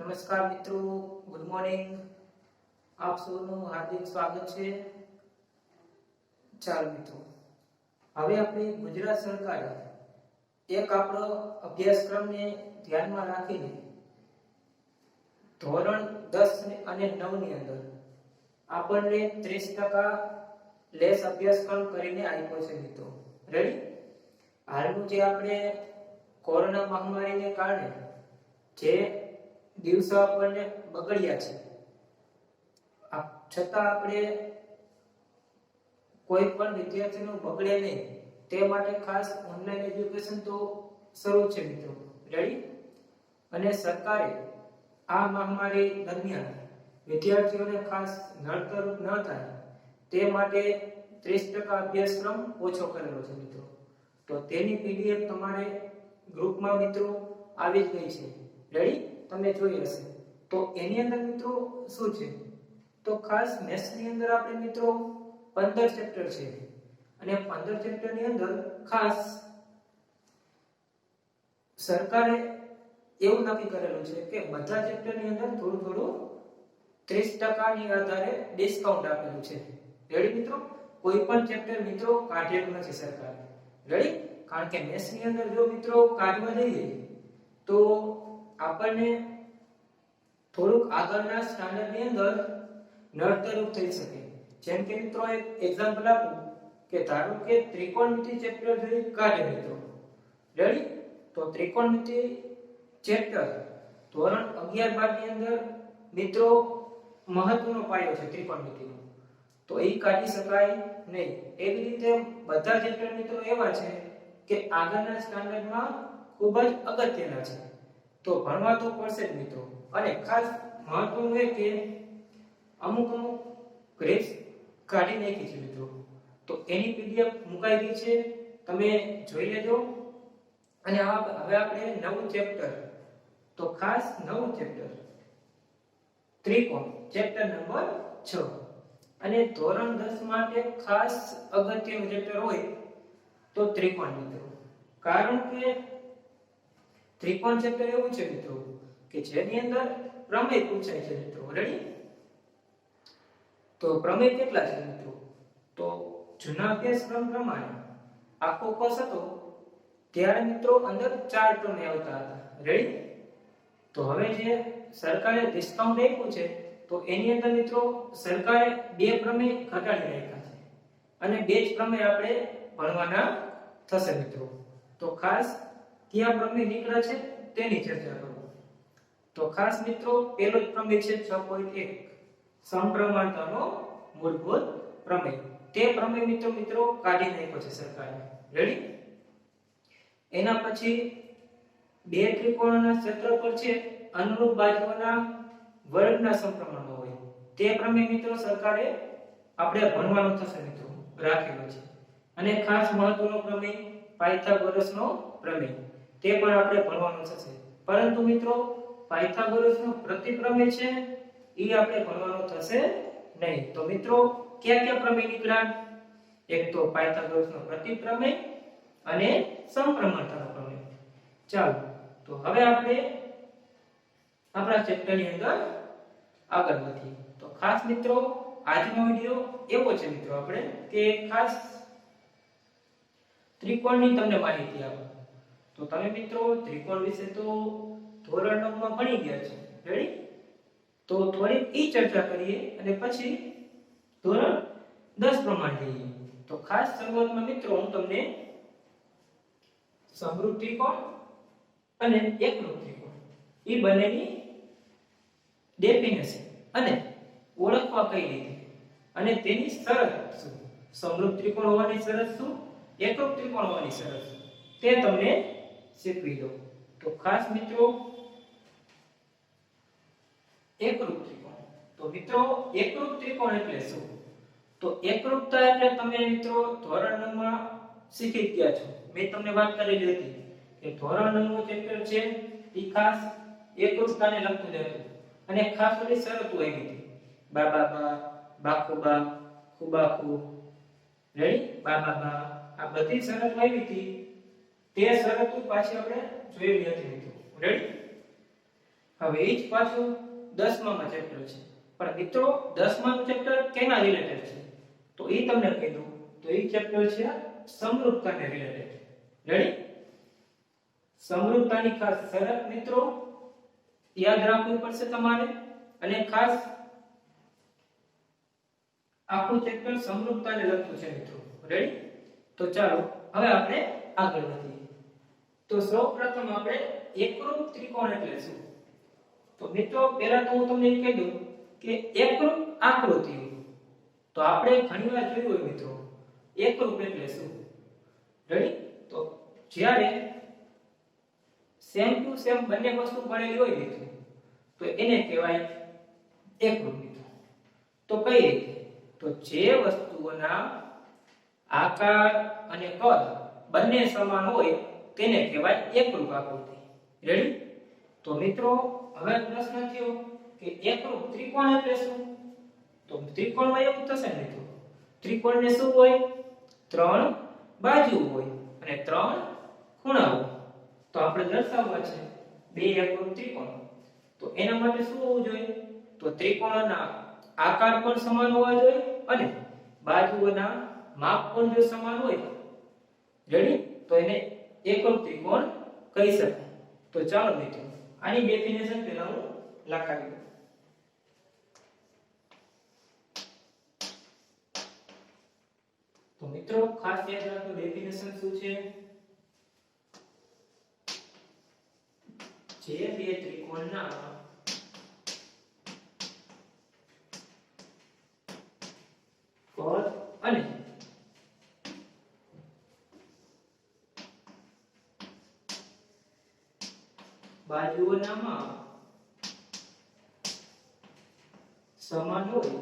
નમસ્કાર મિત્રો, good morning. આપ સૌનું હાર્દિક સ્વાગત છે. ચાલો મિત્રો, હવે આપણે ગુજરાત સરકારે એક આપણો અભ્યાસક્રમને ધ્યાનમાં રાખીને ધોરણ 10 અને 9 ની અંદર આપણને 30% લેસ અભ્યાસક્રમ કરીને આપ્યો છે મિત્રો. રેડી? હાલનું જે આપણે કોરોના મહામારીને કારણે જે દિવસો આપણને બગડ્યા છે, છતાં આપણે કોઈ પણ વિદ્યાર્થીનું બગડે નહીં તે માટે ખાસ ઓનલાઈન એજ્યુકેશન તો શરૂ છે મિત્રો. રેડી? અને સરકારે આ મહામારી દરમિયાન વિદ્યાર્થીઓને ખાસ નડતરરૂપ ન થાય તે માટે 30% અભ્યાસક્રમ ઓછો કરેલો છે મિત્રો. તો તેની પીડીએફ તમારે ગ્રુપમાં મિત્રો આવી જ ગઈ છે. રેડી? તમે જોઈ હશે. તો એની અંદર મિત્રો શું છે, તો ખાસ મેથ્સ ની અંદર આપણે મિત્રો 15 ચેપ્ટર છે અને 15 ચેપ્ટર ની અંદર ખાસ સરકારે એવું નક્કી કરેલું છે કે બધા ચેપ્ટર ની અંદર થોડું થોડું 30% ની આધારે ડિસ્કાઉન્ટ આપેલું છે. રેડી મિત્રો? કોઈ પણ ચેપ્ટર મિત્રો કાઢેલું નથી સરકારે. રેડી? કારણ કે મેથ્સ ની અંદર જો મિત્રો કાઢવા જઈએ તો આપણને થોડુંક આગળના સ્ટાન્ડર્ડ ની અંદર નડતરરૂપ થઈ શકે. જેમ કે મિત્રો એક એક્ઝામ્પલ આપું કે ધારો કે ત્રિકોણમિતિ ચેપ્ટર જોઈએ કાઢે મિત્રો. રેડી? તો ત્રિકોણમિતિ ચેપ્ટર ધોરણ 11-12 ની અંદર મિત્રો મહત્વનો પાયો છે ત્રિકોણમિતિનો, તો એ કાઢી શકાય નહીં. એવી રીતે બધા ચેપ્ટર મિત્રો એવા છે કે આગળના સ્ટાન્ડર્ડમાં ખૂબ જ અગત્યના છે, તો ભણવા તો પડશે જ મિત્રો. અને ખાસ મહત્વનું એ કે અમુક ગ્રેડ્સ કાઢી નાખી છે મિત્રો, તો એની પીડીએફ મુકાઈ ગઈ છે, તમે જોઈ લેજો. અને હવે આપણે નવું ચેપ્ટર, તો ખાસ નવું ચેપ્ટર ત્રિકોણ ચેપ્ટર નંબર 6 અને ધોરણ 10 માટે ખાસ અગત્યનું ચેપ્ટર હોય તો ત્રિકોણ મિત્રો. કારણ કે ત્રિકોણ ચેપ્ટર એવું છે મિત્રો કે જેની અંદર પ્રમેય પૂછાય છે મિત્રો. રેડી? તો પ્રમેય કેટલા છે મિત્રો? તો જૂના અભ્યાસક્રમ પ્રમાણે આખો કોર્સ હતો ત્યારે મિત્રો અંદર 4 પ્રમેય આવતા હતા. રેડી? તો હવે જે સરકારે ડિસ્કાઉન્ટ આપ્યું છે તો એની અંદર મિત્રો સરકારે 2 પ્રમેય ઘટાડી નાખ્યા છે અને 2 જ પ્રમેય આપણે ભણવાના થશે મિત્રો. તો ખાસ કયા પ્રમેય નીકળ્યા છે તેની ચર્ચા કરો. તો ખાસ મિત્રો પહેલો જ પ્રમેય છે 6.1 સમપ્રમાણતાનો મૂળભૂત પ્રમેય. તે પ્રમેય મિત્રો કાઢી નાખ્યો છે સરકારે. રેડી? એના પછી બે ત્રિકોણોના ક્ષેત્રફળ છે અનુરૂપ બાજુઓના વર્ગના સમપ્રમાણમાં હોય તે પ્રમેય મિત્રો સરકારે આપણે ભણવાનો થશે મિત્રો, રાખેલો છે. અને ખાસ મહત્વનો પ્રમેય પાયથાગોરસનો પ્રમેય, તે પણ આપણે ભણવાનો થશે. પરંતુ મિત્રો પાયથાગોરસનો પ્રતિપ્રમેય છે એ આપણે ભણવાનો થશે નહીં. તો મિત્રો કયા પ્રમેય નીકળ્યા? એક તો પાયથાગોરસનો પ્રતિપ્રમેય અને સમપ્રમાણતાનો પ્રમેય. ચાલો, તો હવે આપણે આપણા ચેપ્ટરની અંદર આગળ વધીએ. તો ખાસ મિત્રો આજનો વિડિયો એવો છે મિત્રો આપણે કે ખાસ ત્રિકોણની તમને માહિતી આપો. તો તમે મિત્રો ત્રિકોણ વિશે તો ધોરણ 9 માં ભણી ગયા છો. રેડી? તો થોડી ઈ ચર્ચા કરીએ અને પછી ધોરણ 10 પ્રમાણે જઈએ. તો ખાસ શરૂઆતમાં મિત્રો હું તમને સમરૂપ ત્રિકોણ અને એકરૂપ ત્રિકોણ ઈ બંનેની ડેફિનેશન અને ઓળખવા કઈ રીતે અને તેની શરત શું, સમરૂપ ત્રિકોણ હોવાની શરત શું, એકરૂપ ત્રિકોણ હોવાની શરત શું, તે તમને શીખવી દઉં. તો ખાસ મિત્રો એકરૂપ ત્રિકોણ. તો મિત્રો એકરૂપ ત્રિકોણ એટલે શું? તો એકરૂપતા એટલે તમે મિત્રો ધોરણ 9 માં શીખી ગયા છો. મેં તમને વાત કરેલી હતી કે ધોરણ 9 નું ચેપ્ટર છે એ ખાસ એકરૂપતાને લગતું હતું અને ખાસ ઓલી શરતો આવી હતી બાબા બા, બાકુ બા, ખુબા ખુ. રેડી? બાબા બા, આ બધી શરતો આવી હતી. તે શરતો પાછી આપણે જોયેલી હતી મિત્રો. રેડી? હવે એ જ પાછું 10મામાં ચેપ્ટર છે, પણ મિત્રો 10માનું ચેપ્ટર કેના રિલેટેડ છે તો એ તમને કહી દઉં. તો એ ચેપ્ટર છે સમરૂપતાને રિલેટેડ. રેડી? સમરૂપતાની ખાસ શરત મિત્રો યાદ રાખવી પડશે તમારે, અને ખાસ આખું ચેપ્ટર સમરૂપતાને લગતું છે મિત્રો. રેડી? તો ચાલો હવે આપણે આગળ વધીએ. તો સૌપ્રથમ આપણે એકરૂપ ત્રિકોણ એટલે શું? તો મિત્રો પહેલા તો હું તમને એ કહી દઉં કે એકરૂપ આકૃતિઓ. તો આપણે ઘણીવાર જોયું હોય મિત્રો એકરૂપ એટલે શું. રેડી? તો જ્યારે સેમ ટુ સેમ બંને વસ્તુ મળેલી હોય મિત્રો તો એને કહેવાય એકરૂપ મિત્રો. તો કઈ રીતે? તો જે વસ્તુઓના આકાર અને કદ બંને સમાન હોય તેને કહેવાય એકરૂપ આકૃતિ. રેડી? તો મિત્રો હવે પ્રશ્ન થયો કે એકરૂપ ત્રિકોણ એટલે શું? તો ત્રિકોણમાં એવું થશે મિત્રો, ત્રિકોણને શું હોય? 3 બાજુ હોય અને 3 ખૂણા હોય. તો આપણે દર્શાવવા છે બે એકરૂપ ત્રિકોણ. તો એના માટે શું હોવું જોઈએ? તો ત્રિકોણના આકાર પણ સમાન હોવા જોઈએ અને બાજુઓના માપ પણ જો સમાન હોય. રેડી? તો એને એકરૂપ ત્રિકોણ કહી શકાય. તો ચાલો મિત્રો આની ડેફિનેશન પહેલા હું લખાવી દઉં. તો મિત્રો ખાસ યાદ રાખો ડેફિનેશન શું છે? જે બે ત્રિકોણના કદ અને બાજુઓના માપ સમાન હોય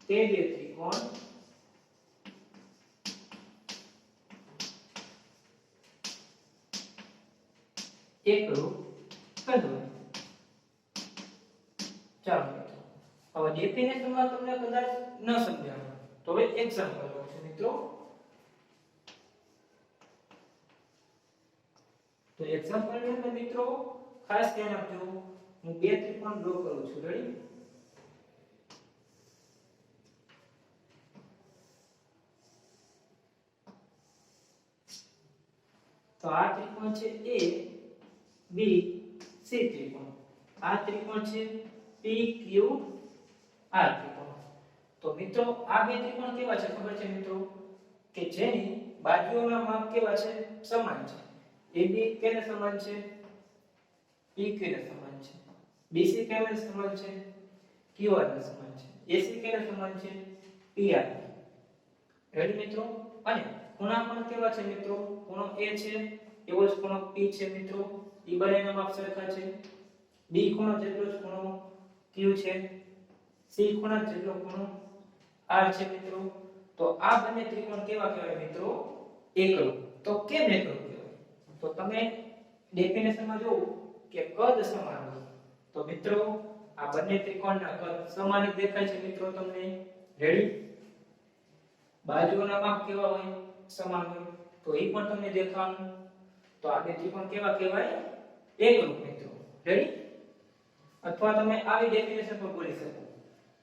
તે બે ત્રિકોણ એકરૂપ કહેવાય. ચાલો મિત્રો હવે ડેફિનેશનમાં તમને કદાચ ન સમજાય તો હવે એક્ઝામ્પલ લઉં છું મિત્રો. તો એક્ઝામ્પલ ની અંદર મિત્રો ખાસ ધ્યાન આપજો, હું બે ત્રિકોણ ડ્રો કરું છું. રેડી? તો આ ત્રિકોણ છે A B C ત્રિકોણ. આ ત્રિકોણ છે P Q R ત્રિકોણ. તો મિત્રો આ બે ત્રિકોણ કેવા છે ખબર છે મિત્રો? કે જેની બાજુઓના માપ કેવા છે? સમાન છે. AB કેને સમાન છે? PQ ને સમાન છે. BC કેને સમાન છે? QR ને સમાન છે. AC કેને સમાન છે? PR. રેડી મિત્રો? અને ખૂણા પણ કેવા છે મિત્રો? ખૂણો A છે એવો જ ખૂણો P છે મિત્રો. ઈ બંનેના માપ સરખા છે. B ખૂણો જેટલો જ ખૂણો Q છે. C ખૂણા જેટલો ખૂણો R છે મિત્રો. તો આ બંને ત્રિકોણ કેવા કહેવાય મિત્રો? એકરૂપ. તો કેમ એકરૂપ કહેવાય? તો તમે ડેફિનેશનમાં જોવો કે કદ સમાન હોય. તો મિત્રો આ બંને ત્રિકોણના કદ સમાન જ દેખાય છે મિત્રો તમને. રેડી? બાજુઓના માપ કેવા હોય? સમાન હોય. તો એ પણ તમને દેખાવાનું. તો આ બે ત્રિકોણ કેવા કહેવાય? એકરૂપ મિત્રો. રેડી? અથવા તમે આવી ડેફિનેશન પણ બોલી શકો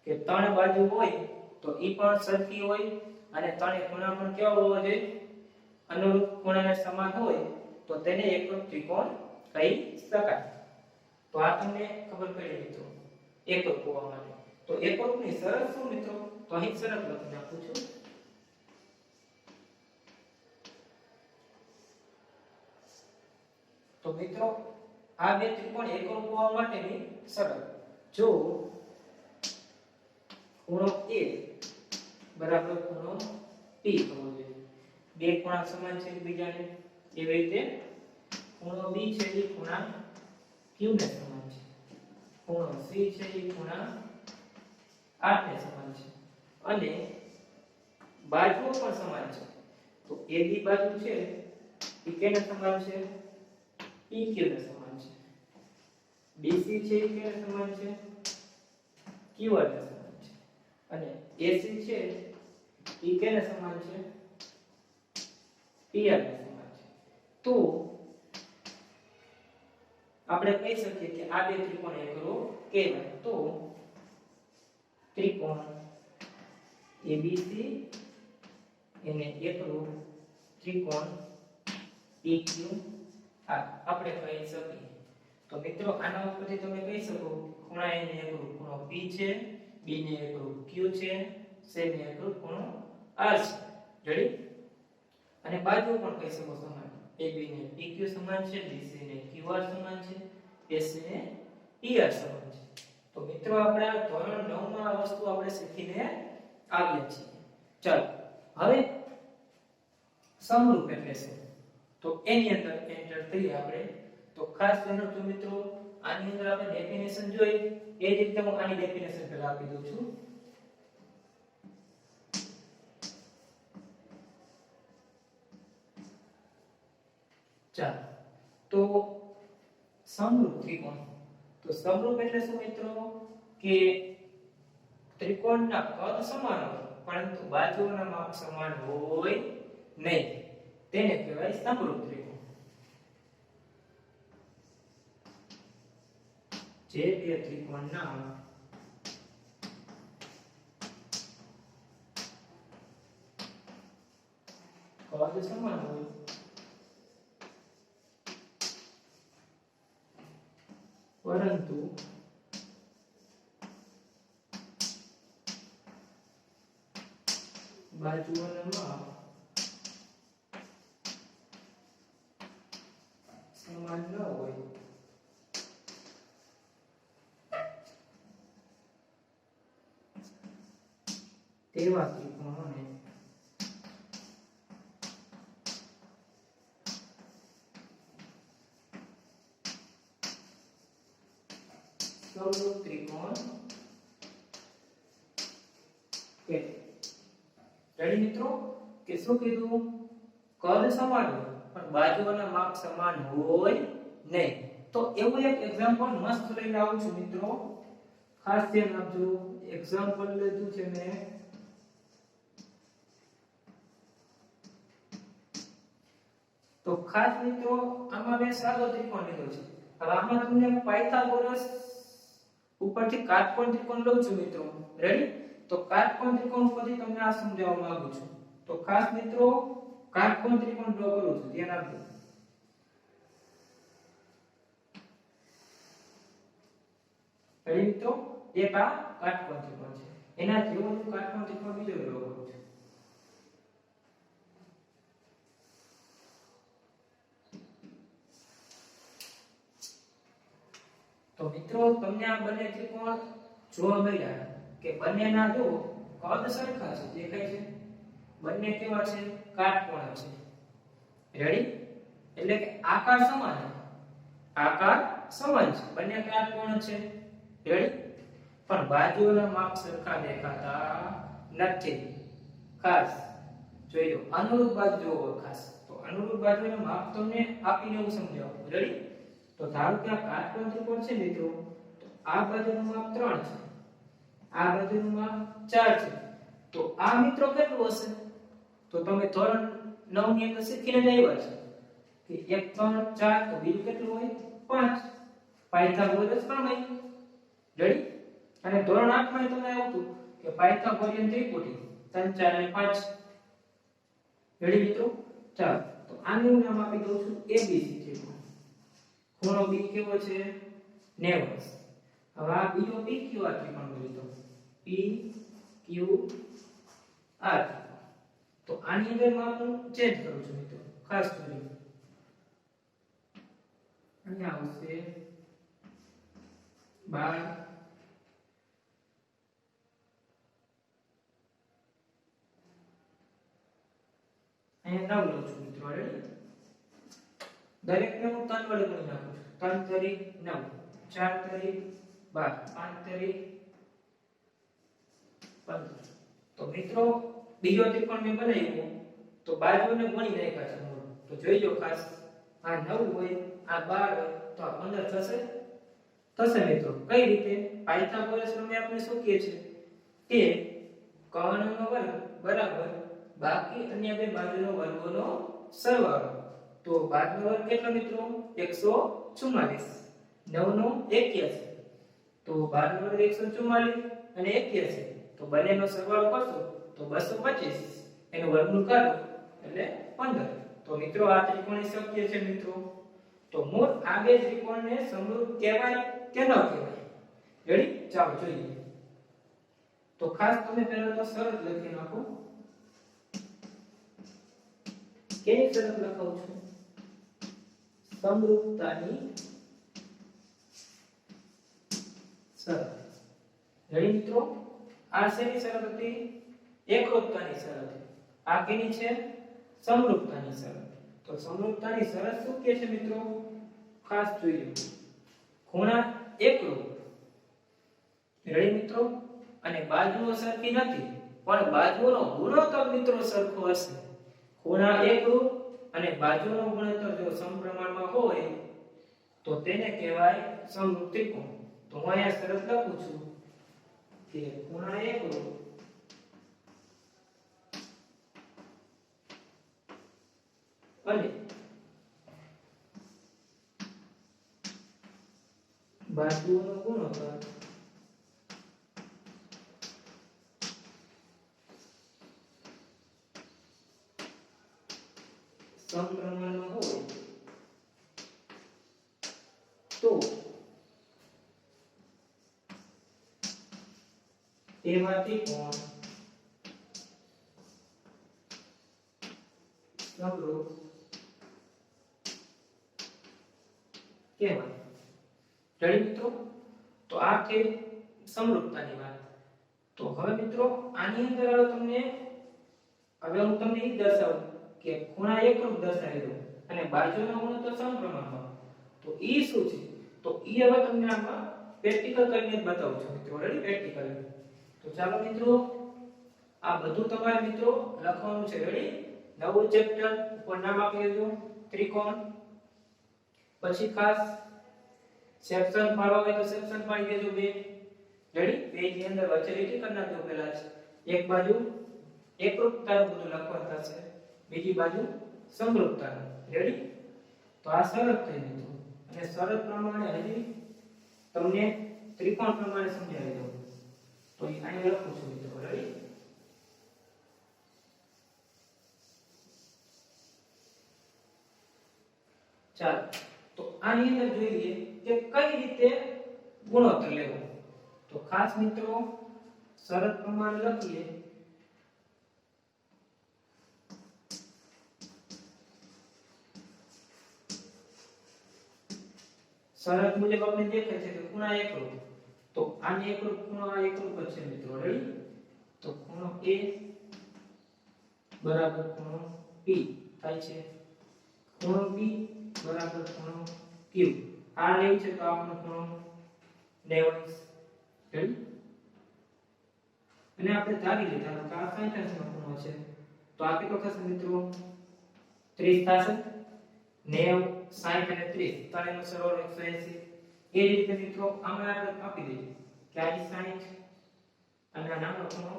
કે 3 બાજુ હોય તો ઈ પણ સરખી હોય અને 3 ખૂણા પણ કેવા હોવા જોઈએ? અનુરૂપ ખૂણાને સમાન હોય તો તેને એકરૂપ ત્રિકોણ કહી શકાય. તો આ તમને ખબર પડી મિત્રો એકરૂપ હોવા માટે. તો એકરૂપની શરત શું મિત્રો? તો અહીં શરત લખી નાખું છું. તો મિત્રો આ બે ત્રિકોણ એકરૂપ હોવા માટેની શરત, જો ખૂણો A બરાબર ખૂણો P થવો જોઈએ. બે ખૂણા સમાન છે એકબીજાને. એવી રીતે ખૂણો B છે એ ખૂણા Q ને સમાન છે. ખૂણો C છે એ ખૂણા R ને સમાન છે. અને બાજુઓ પણ સમાન છે. તો AB બાજુ છે એ કેને સમાન છે? PQ ને સમાન છે. BC છે એ કેને સમાન છે? QR ને સમાન છે. અને AC છે એ કેને સમાન છે? PR ને સમાન છે. તો આપણે કહી શકીએ કે આ બે ત્રિકોણ એકરૂપ કહેવાય. તો ત્રિકોણ ABC એને એકરૂપ ત્રિકોણ PQR આપણે કહી શકીએ. તો મિત્રો આના ઉપરથી તમે કહી શકો ખૂણા એને એકરૂપ ખૂણો P છે, B ને એકરૂપ Q છે, C ને એકરૂપ ખૂણો R છે. રેડી? અને બાજુ પણ કહી શકો સમાન. AB ને PQ સમાન છે, BC ને QR સમાન છે, AC ને PR સમાન છે. તો મિત્રો આપણે ધોરણ 9 માં આ વસ્તુ આપણે શીખીને આવ્યા છીએ. ચાલો હવે સમરૂપ એટલે શું? તો એની અંદર એન્ટર કરીએ આપણે. તો ખાસ ધ્યાન રાખજો મિત્રો, આની અંદર આપણે ડેફિનેશન જોઈ એ જ રીતે હું આની ડેફિનેશન પહેલા આપી દઉં છું. ચાલો તો સમરૂપ ત્રિકોણ. તો સમરૂપ એટલે શું મિત્રો? કે ત્રિકોણના કદ સમાન હોય પરંતુ બાજુઓના માપ સમાન હોય નહીં, તેને કહેવાય સમરૂપ ત્રિકોણ. જે બે ત્રિકોણના કદ સમાન હોય પરંતુ બાજુઓના માપ સમાન ન હોય તેવા ત્રિકોણોને સમરૂપ ત્રિકોણ કે. રેડી મિત્રો? કે શું કીધું? કદ સમાન હોય પણ બાજુઓના માપ સમાન હોય નહીં. તો એવું એક એક્ઝામ્પલ મસ્ત લઈને આવું છું મિત્રો, ખાસ ધ્યાન આપજો. એક્ઝામ્પલ લીધું છે મેં તો ખાસ મિત્રો આમાં મેં સાદો ત્રિકોણ લીધો છે. હવે આમાં તમને પાયથાગોરસ ઉપરથી કાટકોણ ત્રિકોણ લઉં છું મિત્રો. રેડી? તો કાટકોણ ત્રિકોણ ઉપરથી તમને આ સમજાવવા માંગુ છું. તો ખાસ મિત્રો કાટકોણ ત્રિકોણ ડ્રો કરું છું, ધ્યાન આપજો. રેડી મિત્રો? એક આ કાટકોણ ત્રિકોણ છે, એના જેવો જ કાટકોણ ત્રિકોણ બીજો ડ્રો કરું છું. તો મિત્રો તમને આ બંને ત્રિકોણ જોવા મળ્યા કે બંનેના જો કદ સરખા છે, દેખાય છે? બંને કેવા છે? કાટકોણ છે. રેડી? એટલે કે આકાર સમાન છે. આકાર સમાન છે, બંને કાટકોણ છે. રેડી? પણ બાજુઓના માપ સરખા દેખાતા નથી. ખાસ જોઈ લો, અનુરૂપ બાજુ જોવો ખાસ. તો અનુરૂપ બાજુના માપ તમને આપીને હું સમજાવું. રેડી? તો ધારો કે આ કાટકોણ ત્રિકોણ છે મિત્રો, તો આ બાજુનું માપ 3 છે, આ બાજુનું માપ 4 છે. તો આ મિત્રો કેટલું હશે? તો તમે ધોરણ 9 ની અંદર શીખીને જ આવ્યા છો કે 1 3 4, તો બીજું કેટલું હોય? 5. પાયથાગોરસ પ્રમેય. રેડી? અને ધોરણ 8 માં તમને આવતું કે પાયથાગોરિયન ત્રિપુટી 3 4 અને 5. રેડી મિત્રો? ચાલો તો આનું નામ આપી દઉં છું ABC ત્રિકોણ. ખૂણો B કેવો છે? 90. હવે આ બીજો PQR ત્રિકોણ લીધો, PQR. તો આની અંદર માપ હું ચેન્જ કરું છું મિત્રો, ખાસ કરીને અહીંયા આવશે 12, અહીંયા 9 લઉં છું મિત્રો. રેડી? દરેકને હું 3 વડે ગુણી નાખું છું. 3 તરી 9, 4 તરી 12, 5 તરી 15. તો મિત્રો બીજો ત્રિકોણ મેં બનાવ્યો તો બાજુને ગણી નાખ્યા છે મૂળ. તો જોઈજો ખાસ, આ 9 હોય, આ 12 હોય, તો આ 15 થશે. થશે મિત્રો. કઈ રીતે? પાયથાગોરસ પ્રમેય આપણે શું કહે છે કે કર્ણનો વર્ગ બરાબર બાકી અન્ય બે બાજુનો વર્ગોનો સરવાળો. તો 12 નો વર્ગ કેટલો મિત્રો 144, 9 નો 81, તો 12 નો વર્ગ 144 અને 81, તો બંનેનો સરવાળો કરશો તો 225, એનું વર્ગમૂળ કાઢો એટલે 15. તો મિત્રો આ ત્રિકોણ શક્ય છે મિત્રો. તો મૂળ આ બે ત્રિકોણને સમરૂપ કહેવાય કે ન કહેવાય? રેડી? ચાલો જોઈએ. તો ખાસ તમે પહેલા તો શરત લખી નાખો. કેની શરત લખાવું છું? સમરૂપતાની શરત. રેડી મિત્રો? આ શેની શરત હતી? એકરૂપતાની શરત. આ કેની છે? સમરૂપતાની શરત. તો સમરૂપતાની શરત શું કહે છે મિત્રો? ખાસ જોઈ લો. ખૂણા એકરૂપ. રેડી મિત્રો? અને બાજુઓ સરખી નથી, પણ બાજુઓનો ગુણોત્તર મિત્રો સરખો હશે. ખૂણા એકરૂપ અને બાજુઓનો ગુણોત્તર જો સમપ્રમાણમાં હોય તો તેને કહેવાય સમરૂપ ત્રિકોણ. તો હું અહીંયા શરત લખું છું કે ખૂણા એકરૂપ અને બાજુઓનો ગુણોત્તર સમપ્રમાણમાં હોય તો એવા ત્રિકોણ સમરૂપ કહેવાય. રેડી મિત્રો? તો આ કે સમરૂપતાની વાત. તો હવે મિત્રો આની અંદર હું તમને એ દર્શાવું કે ખૂણા એકરૂપ દર્શાવી દઉં અને બાજુનો ગુણોત્તર સમપ્રમાણમાં. તો ઈ શું છે? તો ઈ હવે તમને આમાં પ્રેક્ટિકલ કરીને જ બતાવું છું મિત્રો. રેડી? પ્રેક્ટિકલ. તો ચાલો મિત્રો આ બધું તમારે મિત્રો લખવાનું છે. રેડી? નવું ચેપ્ટર ઉપર નામ આપી દેજો ત્રિકોણ. પછી ખાસ સેક્શન પાડવા હોય તો સેક્શન પાડી દેજો બે. રેડી? પેજ ની અંદર વચ્ચે લીટી કરી નાખજો. પહેલા એક બાજુ એકરૂપતાનું બધું લખવાનું થશે, બીજી બાજુ સમરૂપતાનું. રેડી? તો આ શરત થઈ મિત્રો. અને શરત પ્રમાણે હજી તમને ત્રિકોણ પ્રમાણે સમજાવી દઉં. તો અહીં લખું છું મિત્રો. રેડી? ચાલો તો આની અંદર જોઈએ કે કઈ રીતે ગુણોત્તર લેવો. તો ખાસ મિત્રો શરત પ્રમાણે લખીએ. શરત મુજબ આપણે દેખાય છે કે ખૂણા એકરૂપ. તો આની એકરૂપ ખૂણો આ એકરૂપ જ છે મિત્રો. રેડી? તો ખૂણો A બરાબર ખૂણો P થાય છે. ખૂણો B બરાબર ખૂણો Q. આ લેવું છે તો આપણો ખૂણો 90. રેડી? અને આપણે ધારી લીધા કે આ 60 નો ખૂણો છે. તો આ કેટલો થશે મિત્રો? 30 થશે. 90, 60 અને 30 ત્રણેયનો સરવાળો 180. એ રીતે મિત્રો આમાં આપણે આપી દઈએ કે આ 60 અને આ નાનો ખૂણો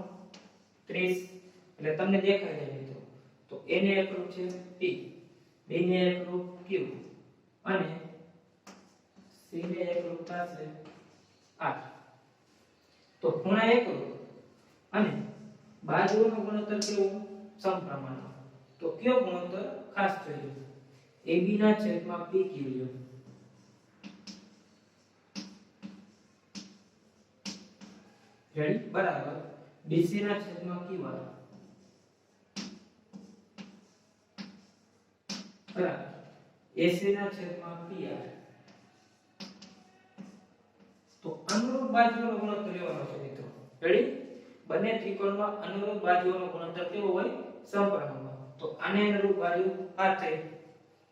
30 એટલે તમને દેખાય જાય મિત્રો. તો A ને એકરૂપ છે P, B ને એકરૂપ Q અને C ને એકરૂપ થશે 8. તો ખૂણા એકરૂપ અને બાજુઓનો ગુણોત્તર કેવો? સમપ્રમાણમાં. તો કયો ગુણોત્તર? ખાસ જોઈએ. AB ના છેદમાં PQ લ્યો. રેડી? બરાબર BC ના છેદમાં QR બરાબર AC ના છેદમાં PR. તો અનુરૂપ બાજુઓનો ગુણોત્તર લેવાનો છે મિત્રો. રેડી? બંને ત્રિકોણમાં અનુરૂપ બાજુઓનો ગુણોત્તર કેવો હોય? સમપ્રમાણમાં. તો આને અનુરૂપ બાજુ આ છે.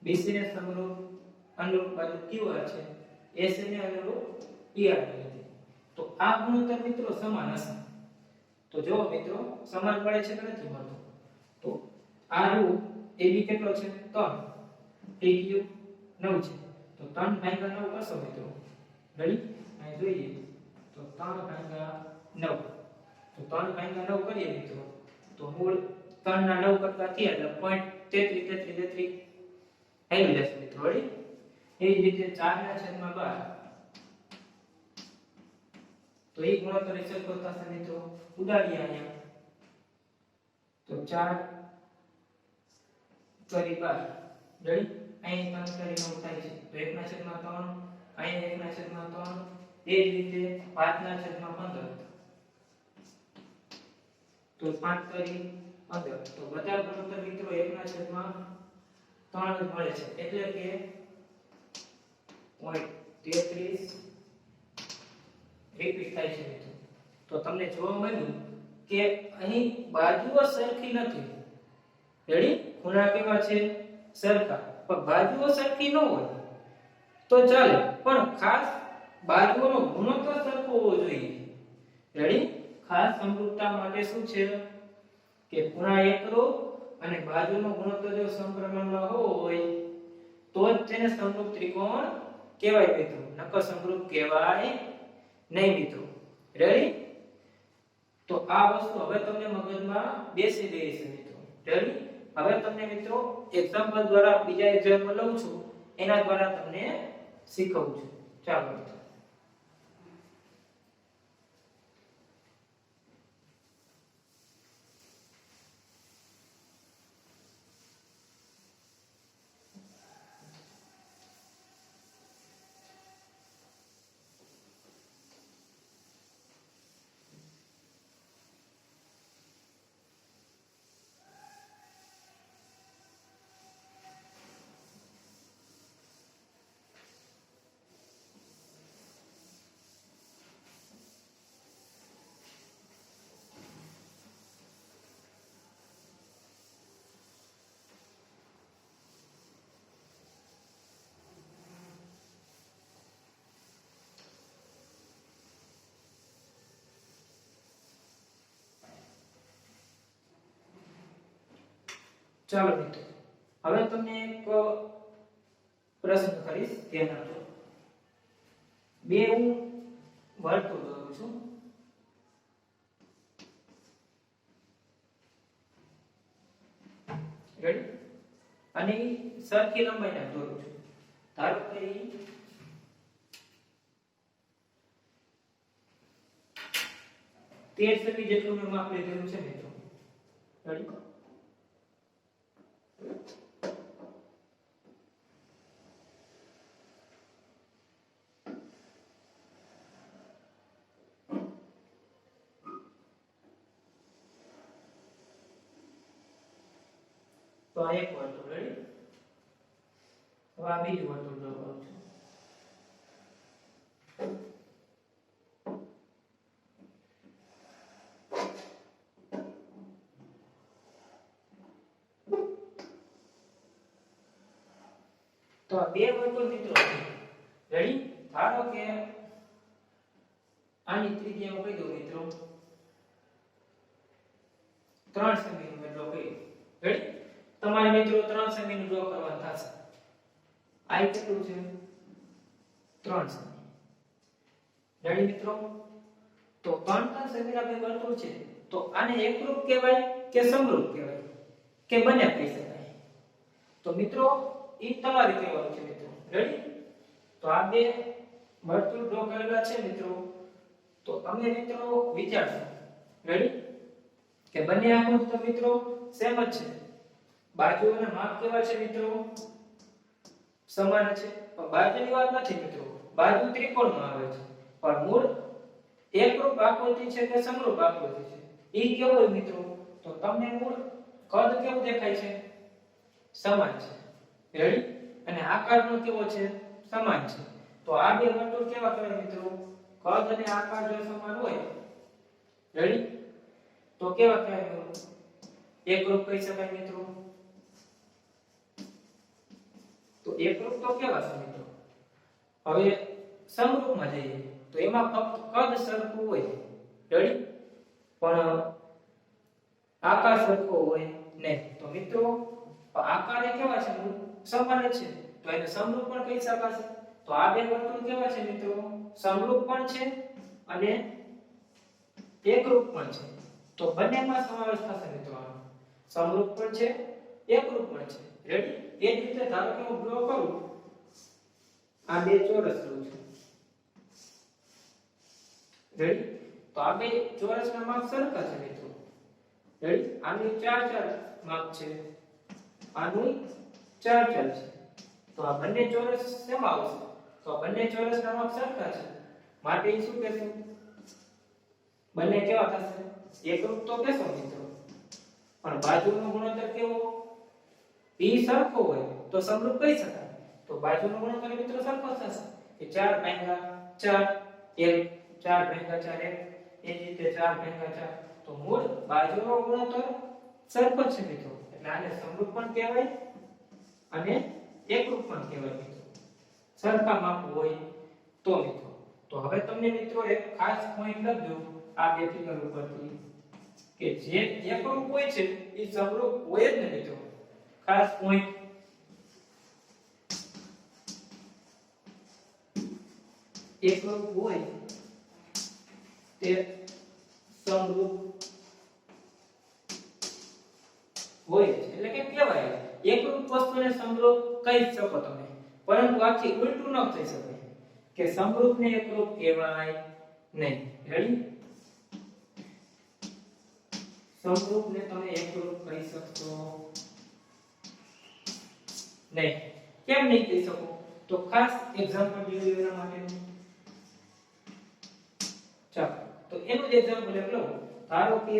BC ને અનુરૂપ બાજુ QR છે. AC ને અનુરૂપ PR છે. તો આ ગુણોત્તર મિત્રો સમાન હશે. તો જો મિત્રો સમાન મળે છે કે નથી મળતો? તો આ રૂપ AB કેટલો છે? 3, PQ 9 છે. તો 3 ભાગ્યા 9 કરશો મિત્રો. રેડી? અહીં જોઈએ તો 3 ભાગ્યા 9. તો 3 ભાગ્યા 9 કરીએ મિત્રો તો મૂળ 3 ના 9 કરતા થયા એટલે 0.3333 આવી જશે મિત્રો રેડી એ જ રીતે 4/12 તો એ ગુણોત્તર સરખો થશે મિત્રો ઉડાડીએ અહીંયા તો 4 કરી 12 રેડી અહીં 3 કરી 9 થાય છે તો 1/3 અહીં 1/3 એ જ રીતે 5/15 તો 5 કરી 15 તો બધા ગુણોત્તર મિત્રો 1/3 જ મળે છે એટલે કે 0.33 રિપીટ થાય છે મિત્રો તો તમને જોવા મળ્યું કે અહીં બાજુઓ સરખી નથી રેડી ખૂણા કેવા છે સરખા પણ બાજુઓ સરખી ન હોય તો ચાલે પણ ખાસ બાજુઓનો ગુણોત્તર સરખો હોવો જોઈએ રેડી ખાસ સમરૂપતા માટે શું છે કે ખૂણા એકરૂપ અને બાજુનો ગુણોત્તર જો સમપ્રમાણમાં હોય તો જ તેને સમરૂપ ત્રિકોણ કહેવાય મિત્રો નકર સમરૂપ કહેવાય નહીં મિત્રો રેડી તો આ વસ્તુ હવે તમને મગજમાં બેસી ગઈ છે મિત્રો રેડી હવે તમને મિત્રો એક્ઝામ્પલ દ્વારા બીજા એક્ઝામ્પલ લઉં છું એના દ્વારા તમને શીખવું છું ચાલો મિત્રો ચાલો મિત્રો હવે તમને એક પ્રશ્ન કરીશ ધ્યાન આપજો બે હું વર્તુળ દોરું છું રેડી અને સરખી લંબાઈના દોરું છું ધારો કે 13 સેમી જેટલું મેં માપ લીધેલું છે મિત્રો રેડી તો આ એક વર્તુળ રેડી હવે આ બીજું વર્તુળ ડ્રો કરું છું તો આ બે વર્તુળ મિત્રો રેડી ધારો કે આની ત્રિજ્યા હું કહી દઉં મિત્રો 3 સેમી નું ડ્રો કરી રેડી તમારે મિત્રો 3 સેમી નું ડ્રો કરવાનું થશે આ કેટલું છે 3 સેમી રેડી મિત્રો તો 3 સેમી ના બે વર્તુળ છે તો આને એકરૂપ કહેવાય કે સમરૂપ કહેવાય કે બંને કહી શકાય તો મિત્રો ઈ તમારે કહેવાનું છે મિત્રો રેડી તો આ બે વર્તુળ ડ્રો કરેલા છે મિત્રો તો તમે મિત્રો વિચારશો રેડી કે બંને આકૃતિ તો મિત્રો સેમ જ છે બાજુઓના માપ કેવા છે મિત્રો સમાન છે પણ બાજુની વાત નથી મિત્રો બાજુ ત્રિકોણમાં આવે છે પણ મૂળ એકરૂપ આકૃતિ છે કે સમરૂપ આકૃતિ છે ઈ કેવું હોય મિત્રો તો તમને મૂળ કદ કેવું દેખાય છે સમાન છે રેડી અને આકારનો કેવો છે સમાન છે તો આ બે વર્તુળ કેવા કહેવાય મિત્રો કદ અને આકાર જો સમાન હોય રેડી તો કેવા કહેવાય એકરૂપ કહી શકાય મિત્રો તો એકરૂપ તો કેવા છે મિત્રો હવે સમરૂપમાં જઈએ તો એમાં ફક્ત કદ સરખું હોય રેડી પણ આકાર સરખો હોય નહીં તો મિત્રો આકાર એ કેવા છે સમાન જ છે તો એને સમરૂપ પણ કહી શકાશે તો આ બે વર્તુળ કેવા છે મિત્રો સમરૂપ પણ છે અને એકરૂપ પણ છે તો બંનેમાં સમાવેશ થશે મિત્રો સમરૂપ પણ છે એકરૂપ પણ છે. રેડી? એ જ રીતે ધારો કે હું ડ્રો કરું, આ બે ચોરસ લઉં છું. રેડી? તો આ બે ચોરસના માપ સરખા છે મિત્રો. રેડી? આનું 4 માપ છે, આનું 4 છે. તો આ બંને ચોરસ શેમાં આવશે? તો આ બંને ચોરસના માપ સરખા છે. માટે શું કહેશું? બંને કેવા થશે? એકરૂપ તો કહેશો મિત્રો. પણ બાજુનો ગુણોત્તર કેવો? p સરખો હોય તો સમરૂપ કહી શકાય. તો બાજુનો ગુણોત્તર મિત્રો સરખો થશે કે 4 ભાગ્યા 4 1 4 ભાગ્યા 4 1 એ જ રીતે 4 ભાગ્યા 4. તો મૂળ બાજુનો ગુણોત્તર સરખો છે મિત્રો. એટલે આને સમરૂપ પણ કહેવાય અને એકરૂપ પણ કહેવાય મિત્રો. સરખા માપ હોય તો મિત્રો. તો હવે તમને મિત્રો એક ખાસ પોઈન્ટ લખજો આ બે ફિગર ઉપરથી કે જે એકરૂપ હોય છે એ સમરૂપ હોય જ ને મિત્રો. ખાસ પોઈન્ટ એકરૂપ હોય તે સમરૂપ હોય છે. એટલે કે કહેવાય એકરૂપ વસ્તુને સમરૂપ કહી શકો તમે, પરંતુ આથી ઉલટું ન થઈ શકે કે સમરૂપને એકરૂપ કહેવાય નહીં. રેડી? સમરૂપને તમે એકરૂપ કહી શકશો નહીં. કેમ નહીં કહી શકો? તો ખાસ એક્ઝામ્પલ જોઈ લેવા માટે. ચાલો તો એનું જ એક્ઝામ્પલ એક લો. ધારો કે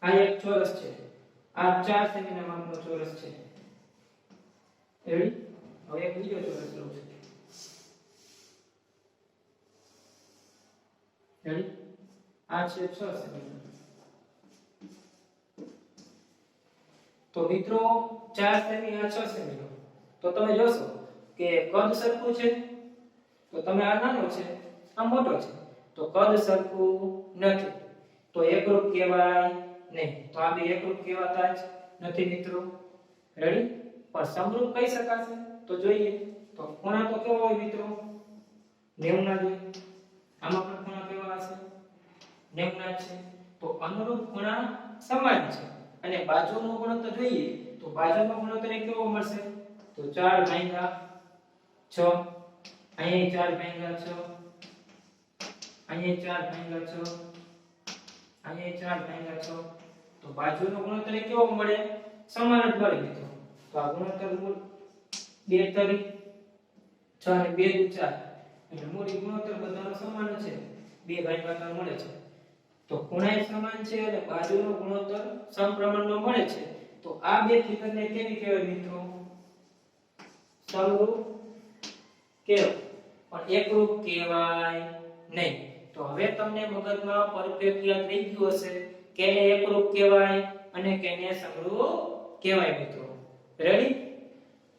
આ એક ચોરસ છે, આ 4 સેમીના માપનો ચોરસ છે. રેડી? હવે એક બીજો ચોરસ લઉં છું. રેડી? આ છે 6 સેમી. તો મિત્રો 4 સેમી આ 6 સેમી નો. તો તમે જોશો કે કદ સરખું છે. તો તમે આ નાનો છે, આ મોટો છે. તો કદ સરખું નથી. તો એકરૂપ કહેવાય નહીં. તો આ બે એકરૂપ કહેવાતા જ નથી મિત્રો. રેડી? પણ સમરૂપ કહી શકાશે. તો જોઈએ તો ખૂણા તો કેવો હોય મિત્રો? 90 ના જોઈએ. આમાં પણ ખૂણા કેવા હશે? 90 ના છે. તો અનુરૂપ ખૂણા સમાન છે. અને બાજુનો ગુણોત્તર જોઈએ તો બાજુનો ગુણોત્તર કેવો મળશે? તો 4 ભાગ્યા 6. અહીંયા 4 ભાગ્યા 6, અહીંયા 4 ભાગ્યા 6, અહીંયા 4 ભાગ્યા 6. તો બાજુનો ગુણોત્તર કેવો મળે? સમાન જ મળે મિત્રો. તો આ ગુણોત્તર મૂળ 2 તરી 6 અને 2 દુ 4. એટલે મૂળ ગુણોત્તર બધાનો સમાન છે. 2 ભાગ્યા 3 મળે છે. તો ખૂણાએ સમાન છે અને બાજુનો ગુણોત્તર સમપ્રમાણનો મળે છે. તો આ બે ફિગરને કેવી કહેવાય મિત્રો? સમરૂપ કહેવાય, પણ એકરૂપ કહેવાય નહીં. તો હવે તમને મગજમાં પરફેક્ટ યાદ થઈ ગયું હશે કેને એકરૂપ કહેવાય અને કેને સમરૂપ કહેવાય મિત્રો. રેડી?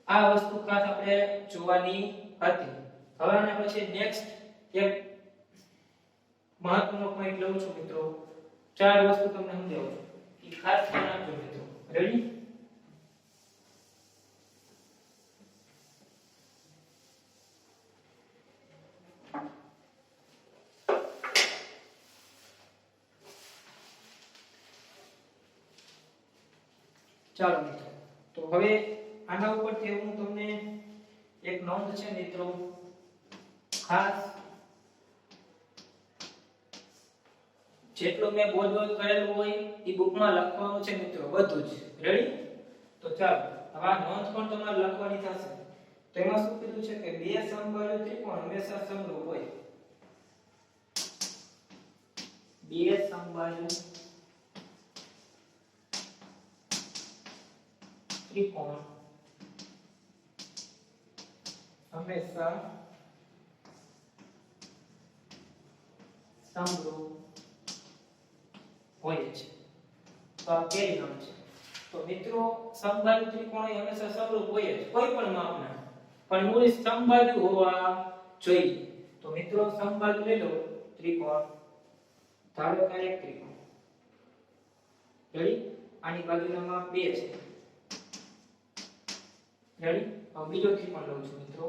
આ વસ્તુ ખાસ આપણે જોવાની હતી. હવે આના પછી નેક્સ્ટ એક મહત્વનો પોઈન્ટ લઉં છું મિત્રો. 4 વસ્તુ તમને સમજાવું છું. એ ખાસ ધ્યાન આપજો મિત્રો. રેડી? ચાલો મિત્રો. તો હવે આના ઉપરથી હું તમને એક નોંધ છે મિત્રો ખાસ જેટલું મેં બોલ કરેલું હોય એ બુકમાં લખવાનું છે મિત્રો બધું જ. રેડી? તો ચાલો હવે આ નોંધ પણ તમારે લખવાની થશે. તો એમાં શું કીધું છે કે બે સમબાજુ ત્રિકોણ હંમેશા સમરૂપ હોય. બે સમબાજુ ત્રિકોણ હંમેશા સમરૂપ હોય છે. તો આ કેવી નામ છે? તો મિત્રો સમબાજુ ત્રિકોણ હંમેશા સમરૂપ હોય જ કોઈ પણ માપના, પણ મૂળ સમબાજુ હોવા જોઈએ. તો મિત્રો સમબાજુ લઈ લો ત્રિકોણ. ધારો કે એક ત્રિકોણ. રેડી? આની બાજુના માપ 2 છે. રેડી? હવે બીજો ત્રિકોણ લઉં છું મિત્રો.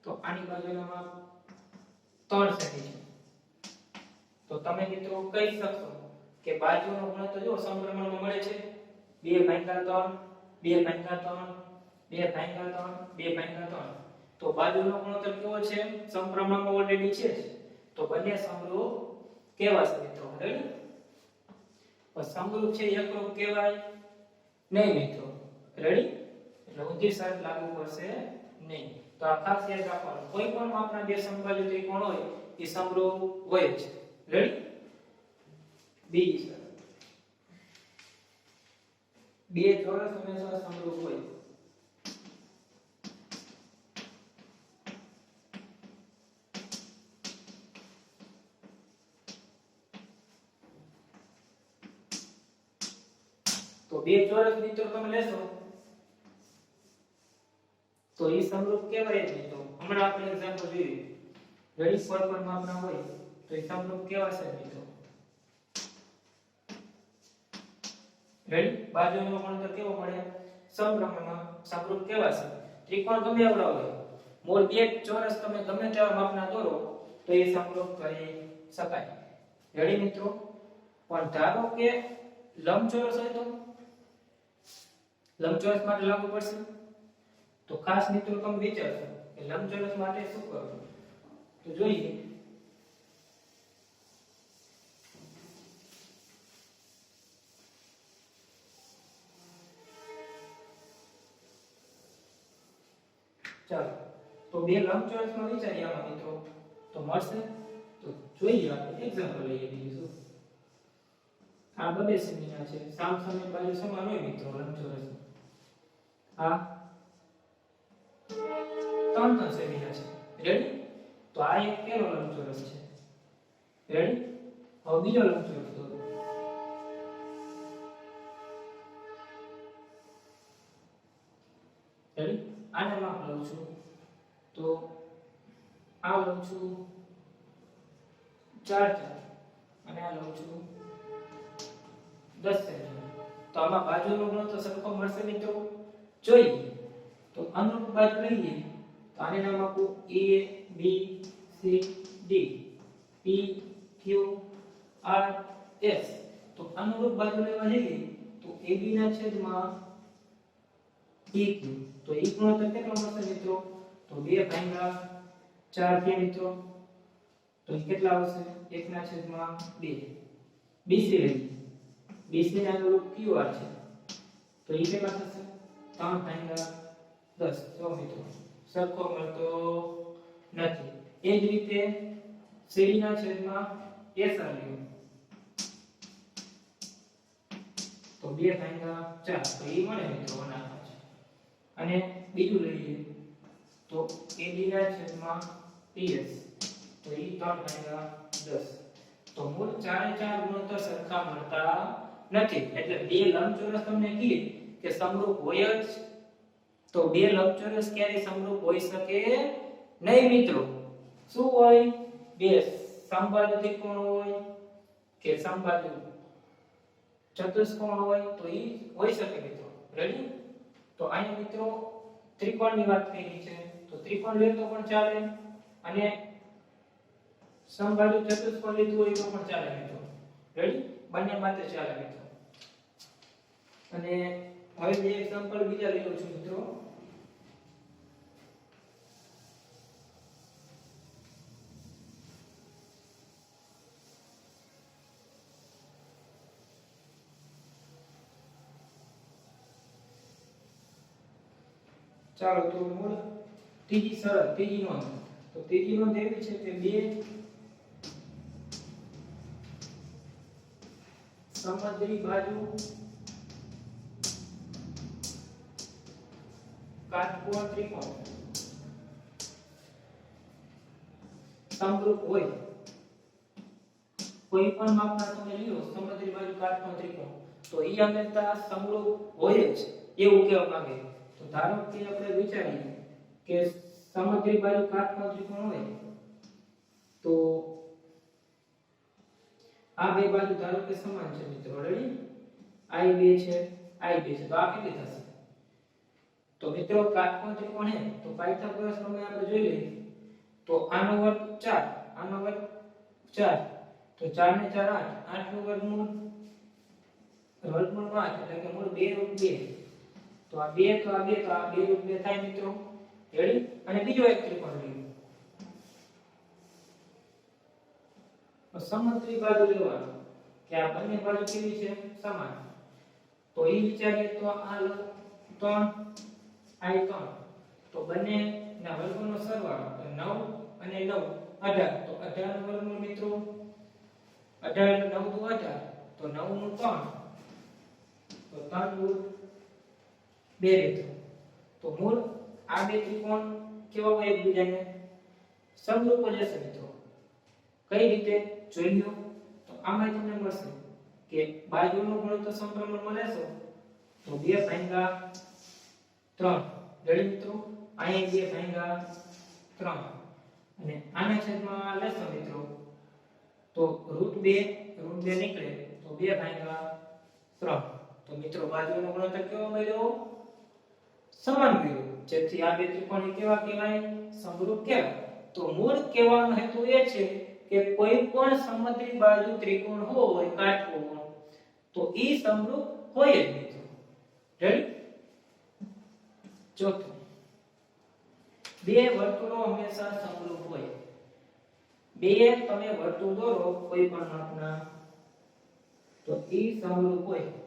તો આની બાજુનું માપ 3 સેમી છે. તો તમે મિત્રો કહી શકશો કે બાજુનો ગુણોત્તર જો સમપ્રમાણમાં મળે છે 2/3 2/3 2/3 2/3. તો બાજુનો ગુણોત્તર કેવો છે? સમપ્રમાણમાં ઓલરેડી છે. તો બંને સમરૂપ કેવાશે મિત્રો. રેડી? તો સમરૂપ છે એકરૂપ કહેવાય નહીં મિત્રો. રેડી? એટલે ઊંધી શરત લાગુ પડશે નહીં. તો આ ખાસ યાદ રાખવાનું, કોઈ પણ માપના બે સમબાજુ ત્રિકોણ હોય એ સમરૂપ હોય છે. રેડી? બીજી શરત, બે ચોરસ હંમેશા સમરૂપ હોય. તો બે ચોરસ મિત્રો તમે લેશો તો એ સમરૂપ કહેવાય જ મિત્રો. હમણાં આપણે એક્ઝામ્પલ જોઈએ. રેડી? કોઈ પણ માપના હોય તો એ સમરૂપ કહેવાશે મિત્રો. રેડી? બાજુનો ગુણોત્તર કેવો મળે? સમપ્રમાણમાં સમરૂપ કહેવાશે. ત્રિકોણ ગમે એવડા હોય, મૂળ બે ચોરસ તમે ગમે તેવા માપના દોરો તો એ સમરૂપ કરી શકાય. રેડી મિત્રો? પણ ધારો કે લંબચોરસ હોય તો લંબચોરસ માટે લાગુ પડશે. તો ખાસ મિત્રો તમે વિચારશો કે લંબચોરસ માટે શું કરવું. તો જોઈએ. ચાલો તો બે લંબચોરસમાં વિચારીએ આમાં મિત્રો તો મળશે. તો જોઈએ આપણે એક્ઝામ્પલ લઈએ. બીજું શું? આ બબે સેમીના છે, સામ સામે બાજુ સમાન હોય મિત્રો લંબચોરસ. આ 3 સેમીના છે. રેડી? તો આ એક કેવો લંબચોરસ છે. રેડી? હવે બીજો લંબચોરસ દોરો. રેડી? આને માપ લઉં છું તો આ લઉં છું 4 અને આ લઉં છું 10 સેમી. તો આમાં બાજુનો ગુણોત્તર સરખો મળશે મિત્રો. જોઈએ તો અનુરૂપ બાજુ લઈએ તો આને નામ આપું A B C D P Q R S. તો અનુરૂપ બાજુ લેવા જઈએ તો AB ના છેદમાં PQ. તો એ ગુણોત્તર કેટલો મળશે મિત્રો? તો 2/4 છે મિત્રો. તો એ કેટલા આવશે? 1/2. BC લઈએ. BC ના અનુરૂપ QR છે. તો એ કેટલા થશે? 3/10. જો મિત્રો સરખો મળતો નથી. એ જ રીતે CD ના છેદમાં SR લઈએ. તો 2/4. તો એ મળે મિત્રો 1/5. અને બીજું લઈએ તો AB ના છેદમાં PS. તો એ 3/10. તો મૂળ 4 ગુણોત્તર સરખા મળતા નથી. એટલે બે લંબચોરસ તમને કહે કે સમરૂપ હોય જ તો બે લંબચોરસ ક્યારે સમરૂપ હોઈ શકે નહીં મિત્રો. શું હોય? બે સમબાજુ ત્રિકોણ હોય કે સમબાજુ ચતુષ્કોણ હોય તો એ હોઈ શકે મિત્રો. રેડી? તો અહીંયા મિત્રો ત્રિકોણની વાત કરી છે તો ત્રિકોણ લે તો પણ ચાલે અને સમબાજુ ચતુષ્કોણ લીધું હોય તો પણ ચાલે મિત્રો. રેડી? બંને માટે ચાલે મિત્રો. અને હવે બે એક્ઝામ્પલ બીજા લઈ લઉં છું મિત્રો. ચાલો તો મૂળ ત્રીજી શરત, ત્રીજી નોંધ. તો ત્રીજી નોંધ એવી છે કે બે સમદ્રી બાજુ કાટકોણ ત્રિકોણ સમરૂપ હોય. કોઈ પણ માપના તમે લ્યો સમદ્રી બાજુ કાટકોણ ત્રિકોણ તો ઈ હંમેશા સમરૂપ હોય જ એવું કહેવા માંગે. તો ધારો કે આપણે વિચારીએ કે સમદ્રી બાજુ કાટકોણ ત્રિકોણ હોય તો આ બે બાજુ ધારો કે સમાન છે મિત્રો. રેડી? I2 છે I2 છે તો આ કેટલી થશે? તો મિત્રો કાટકોણ ત્રિકોણ હે તો પાયથાગોરસ પ્રમેય આપણે જોઈ લઈએ તો આનો વર્ગ 4 આનો વર્ગ 4 તો 4 ને 4 8 8 નું વર્ગમૂળ 5 એટલે કે મૂળ 2√2 તો આ 2 તો આ 2 તો આ 2√2 થાય મિત્રો રેડી અને બીજો એક ત્રિકોણ લઈએ તો સમત્રી બાજુ લેવાનો કે આ બંને બાજુ કેવી છે સમાન તો એ વિચારીએ તો આ 3 આ 3 તો બંને ના વર્ગનો સરવાળો તો 9 અને 9 18 તો 18 નું વર્ગમૂળ મિત્રો 18 9 * 18 તો 9 નું 3 તો 3 નું 2 રીતે તો મૂળ આ બે ત્રિકોણ કેવા હોય એકબીજાને સમરૂપ જ હશે મિત્રો કઈ રીતે જોઈ લો તો આમાં તમને મળશે કે બાજુનો ગુણોત્તર સમપ્રમાણ મળે છે તો 2/3 રેડી મિત્રો અહીંયા 2/3 અને આના છેદમાં લેશો મિત્રો તો √2 નીકળે તો 2/3 તો મિત્રો બાજુનો ગુણોત્તર કેવો મળ્યો સમાન મળ્યો જેથી આ બે ત્રિકોણ કેવા કહેવાય સમરૂપ કહેવાય તો મૂળ કહેવાનો હેતુ એ છે કે કોઈ પણ સમદ્રી બાજુ ત્રિકોણ હોય કાટકોણ તો ઈ સમરૂપ હોય જ મિત્રો રેડી ચોથું બે વર્તુળો હંમેશા સમરૂપ હોય બે તમે વર્તુળ દોરો કોઈ પણ માપના તો ઈ સમરૂપ હોય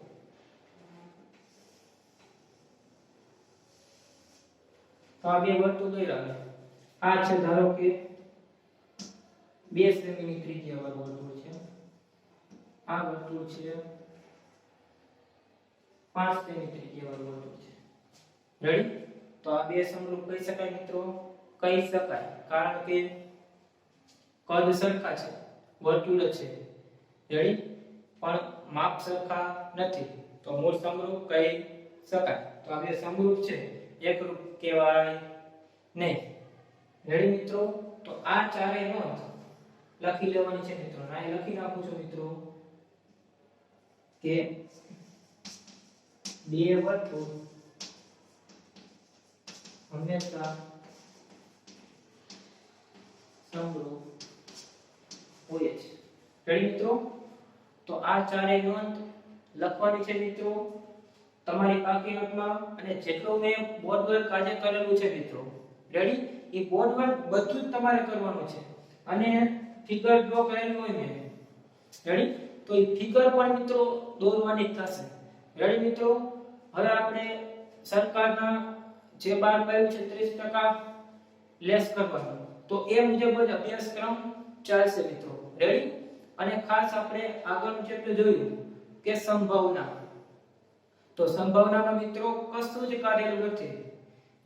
તો આ બે વર્તુળ દોર્યા આ છે ધારો કે 2 સેમી ની ત્રિજ્યા વાળું વર્તુળ છે આ વર્તુળ છે 5 સેમી ત્રિજ્યા વાળું વર્તુળ છે રેડી તો આ બે સમરૂપ કહી શકાય મિત્રો કહી શકાય કારણ કે કદ સરખા છે વર્તુળ છે રેડી પણ માપ સરખા નથી તો મૂળ સમરૂપ કહી શકાય તો આ બે સમરૂપ છે એકરૂપ કહેવાય નહીં રેડી મિત્રો તો આ ચારેય નોંધ લખી લેવાની છે મિત્રો ના લખી નાખું છું મિત્રો કે બે વર્તુળ હંમેશા સમરૂપ હોય છે રેડી મિત્રો તો આ ચારેય નોંધ લખવાની છે મિત્રો તમારી પાકી નોટમાં અને જેટલું મેં બોર્ડ વર્ક આજે કરેલું છે મિત્રો રેડી એ બોર્ડ વર્ક બધું જ તમારે કરવાનું છે અને ફિગર ડ્રો કરેલું હોય મેં રેડી તો એ ફિગર પણ મિત્રો દોરવાની થશે રેડી મિત્રો હવે આપણે સરકારના જે બાર પાડ્યું છે 30% લેસ કરવાનું તો એ મુજબ જ અભ્યાસક્રમ ચાલશે મિત્રો રેડી અને ખાસ આપણે આગળનું ચેપ્ટર જોયું કે સંભાવના તો સંભાવનામાં મિત્રો કશું જ કાઢેલું નથી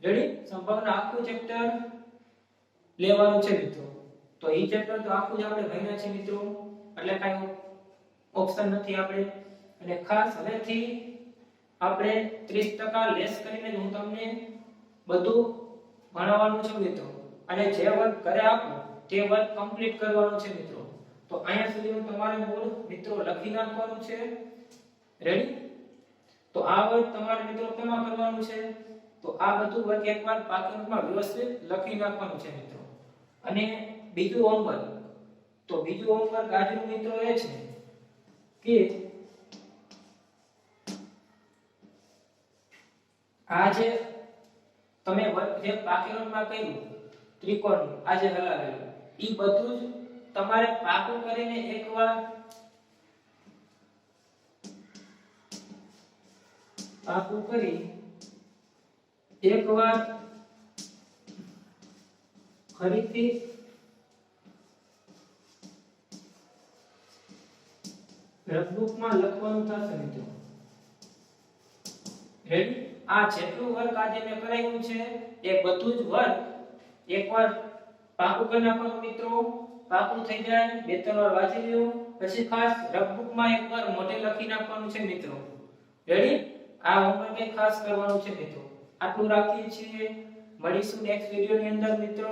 રેડી સંભાવના આખું ચેપ્ટર લેવાનું છે મિત્રો તો એ ચેપ્ટર તો આખું જ આપણે ભણ્યા છે મિત્રો એટલે કાઈ ઓપ્શન નથી આપણે અને ખાસ હવેથી આપણે 30% લેસ કરીને હું તમને બધું ભણાવવાનું છે મિત્રો અને જે વર્ક ઘરે આપું તે વર્ક કમ્પ્લીટ કરવાનું છે મિત્રો તો અહીંયા સુધી તમારે મૂળ મિત્રો લખી નાખવાનું છે રેડી તો આ વર્ક તમારે મિત્રો કેમાં કરવાનું છે તો આ બધું વર્ક એકવાર પાકી નોટમાં વ્યવસ્થિત લખી નાખવાનું છે મિત્રો અને બીજું હોમવર્ક તો બીજું હોમવર્ક આજનું મિત્રો એ છે કે આજે તમે વર્ક જે પાકી નોટમાં કર્યું ત્રિકોણ આજે હલાવેલું ઈ બધું જ તમારે પાકું કરીને એકવાર પાકું કરી એકવાર ફરીથી નોટબુકમાં લખવાનું થશે મિત્રો રેડી આ જેટલું વર્ક આજે મેં કરાવ્યું છે એ બધું જ વર્ક એકવાર પાકું કરી નાખવાનું મિત્રો પાકું થઈ જાય બે ત્રણ વાર વાંચી લ્યો પછી ખાસ નોટબુકમાં એકવાર મોઢે લખી નાખવાનું છે મિત્રો રેડી આ હોમવર્ક ખાસ કરવાનું છે મિત્રો આટલું રાખીએ છીએ મળીશું નેક્સ્ટ વિડિયોની અંદર મિત્રો